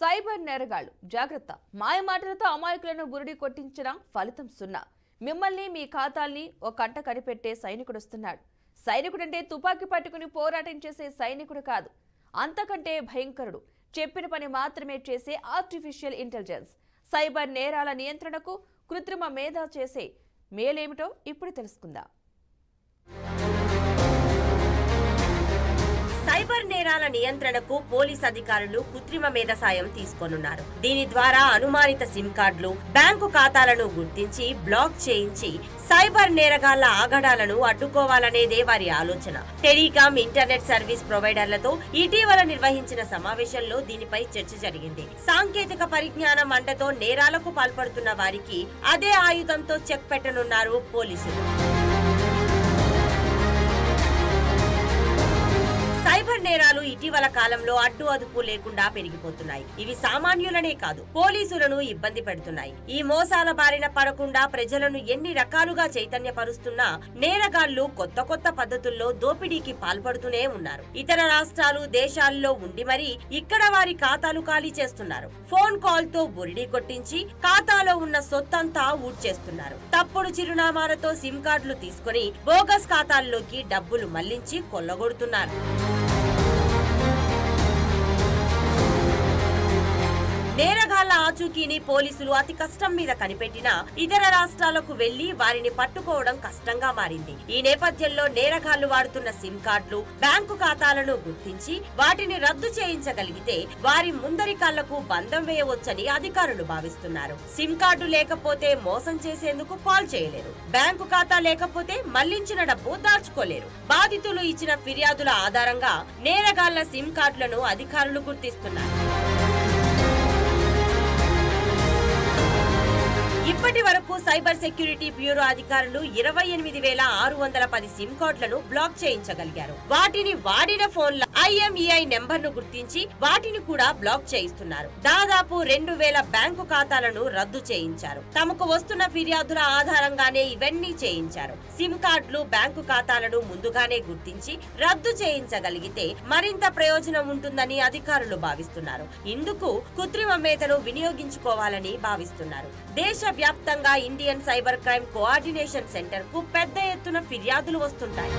Cyber నేరగాళ్లు జాగ్రత్త. మాయమాటలతో అమాయకులను బురిడి కొట్టించిన ఫలితం సున్నా. మిమ్మల్ని మీ ఖాతాల్ని ఓ కంట కనిపెట్టే సైనికుడు వస్తున్నాడు. సైనికుడంటే తుపాకీ పట్టుకుని పోరాటం చేసే సైనికుడు కాదు, అంతకంటే భయంకరుడు. చెప్పిన పని మాత్రమే చేసే ఆర్టిఫిషియల్ ఇంటెలిజెన్స్. సైబర్ నేరాల నియంత్రణకు కృత్రిమ మేధ చేసే మేలేమిటో ఇప్పుడు తెలుసుకుందాం. సైబర్ నేరాల నియంత్రణకు పోలీస్ అధికారులు కృత్రిమ మేధ సాయం తీసుకోనున్నారు. దీని ద్వారా అనుమానిత సిమ్ కార్డులు, బ్యాంకు ఖాతాలను గుర్తించి బ్లాక్ చేయించి సైబర్ నేరగాళ్ల ఆగడాలను అడ్డుకోవాలనేదే వారి ఆలోచన. టెలికాం, ఇంటర్నెట్ సర్వీస్ ప్రొవైడర్లతో ఇటీవల నిర్వహించిన సమావేశంలో దీనిపై చర్చ జరిగింది. సాంకేతిక పరిజ్ఞానం అండతో నేరాలకు పాల్పడుతున్న వారికి అదే ఆయుధంతో చెక్ పెట్టనున్నారు పోలీసులు. సైబర్ నేరాలు ఇటీవల కాలంలో అడ్డు అదుపు లేకుండా పెరిగిపోతున్నాయి. ఇవి సామాన్యులనే కాదు, పోలీసులను ఇబ్బంది పెడుతున్నాయి. ఈ మోసాల బారిన పడకుండా ప్రజలను ఎన్ని రకాలుగా చైతన్యపరుస్తున్నా నేరగాళ్లు కొత్త కొత్త పద్ధతుల్లో దోపిడీకి పాల్పడుతూనే ఉన్నారు. ఇతర రాష్ట్రాలు, దేశాల్లో ఉండి మరీ ఇక్కడ వారి ఖాతాలు ఖాళీ చేస్తున్నారు. ఫోన్ కాల్ తో బురిడి కొట్టించి ఖాతాలో ఉన్న సొత్తంతా ఊడ్చేస్తున్నారు. తప్పుడు చిరునామాలతో సిమ్ కార్డులు తీసుకుని బోగస్ ఖాతాల్లోకి డబ్బులు మళ్లించి కొల్లగొడుతున్నారు. నేరగాళ్ల ఆచూకీని పోలీసులు అతి కష్టం మీద కనిపెట్టినా ఇతర రాష్ట్రాలకు వెళ్లి వారిని పట్టుకోవడం కష్టంగా మారింది. ఈ నేపథ్యంలో నేరగాళ్లు వాడుతున్న సిమ్ కార్డులు, బ్యాంకు ఖాతాలను గుర్తించి వాటిని రద్దు చేయించగలిగితే వారి ముందరి కాళ్లకు బంధం వేయవచ్చని అధికారులు భావిస్తున్నారు. సిమ్ కార్డు లేకపోతే మోసం చేసేందుకు కాల్ చేయలేరు, బ్యాంకు ఖాతా లేకపోతే మళ్లించిన డబ్బు దాచుకోలేరు. బాధితులు ఇచ్చిన ఫిర్యాదుల ఆధారంగా నేరగాళ్ల సిమ్ కార్డులను అధికారులు గుర్తిస్తున్నారు. ఇప్పటి వరకు సైబర్ సెక్యూరిటీ బ్యూరో అధికారులు 28,610 సిమ్ కార్డులను బ్లాక్ చేయించగలిగారు. వాటిని వాడిన ఫోన్ల IMEI నెంబర్ ను గుర్తించి వాటిని కూడా బ్లాక్ చేయిస్తున్నారు. దాదాపు 2,000 బ్యాంకు ఖాతాలను రద్దు చేయించారు. తమకు వస్తున్న ఫిర్యాదుల ఆధారంగానే ఇవన్నీ చేయించారు. సిమ్ కార్డులు, బ్యాంకు ఖాతాలను ముందుగానే గుర్తించి రద్దు చేయించగలిగితే మరింత ప్రయోజనం ఉంటుందని అధికారులు భావిస్తున్నారు. ఇందుకు కృత్రిమ మేధను వినియోగించుకోవాలని భావిస్తున్నారు. దేశవ్యాప్తంగా Indian cyber crime coordination centre కు పెద్ద ఎత్తున ఫిర్యాదులు వస్తుంటాయి.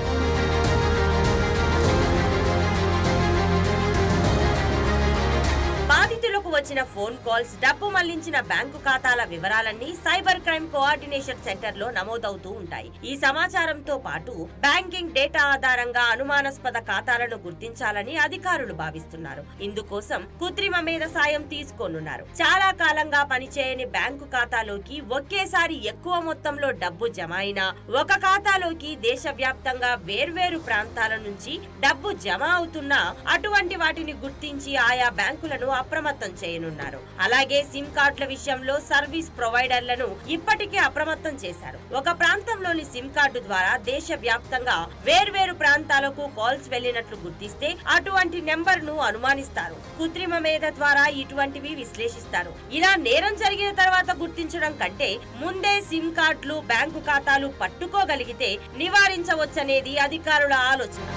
బాధితులకు వచ్చిన ఫోన్ కాల్స్, డబ్బు మళ్లించిన బ్యాంకు ఖాతాల వివరాలన్నీ సైబర్ క్రైమ్ కోఆర్డినేషన్ సెంటర్ లో నమోదవుతూ ఉంటాయి. ఈ సమాచారంతో పాటు బ్యాంకింగ్ డేటా ఆధారంగా అనుమానాస్పద ఖాతాలను గుర్తించాలని అధికారులు భావిస్తున్నారు. ఇందుకోసం కృత్రిమ మేధ సాయం తీసుకోనున్నారు. చాలా కాలంగా పనిచేయని బ్యాంకు ఖాతాలోకి ఒకేసారి ఎక్కువ మొత్తంలో డబ్బు జమ అయినా, ఒక ఖాతాలోకి దేశవ్యాప్తంగా వేర్వేరు ప్రాంతాల నుంచి డబ్బు జమ అవుతున్నా అటువంటి వాటిని గుర్తించి ఆయా బ్యాంకులను అప్రమత్తం చేయనున్నారు. అలాగే సిమ్ కార్డుల విషయంలో సర్వీస్ ప్రొవైడర్లను ఇప్పటికే అప్రమత్తం చేశారు. ఒక ప్రాంతంలోని సిమ్ కార్డు ద్వారా దేశవ్యాప్తంగా వేర్వేరు ప్రాంతాలకు కాల్స్ వెళ్లినట్లు గుర్తిస్తే అటువంటి నెంబర్ ను అనుమానిస్తారు. కృత్రిమ మేధ ద్వారా ఇటువంటివి విశ్లేషిస్తారు. ఇలా నేరం జరిగిన తర్వాత గుర్తించడం కంటే ముందే సిమ్ కార్డులు, బ్యాంకు ఖాతాలు పట్టుకోగలిగితే నివారించవచ్చనేది అధికారుల ఆలోచన.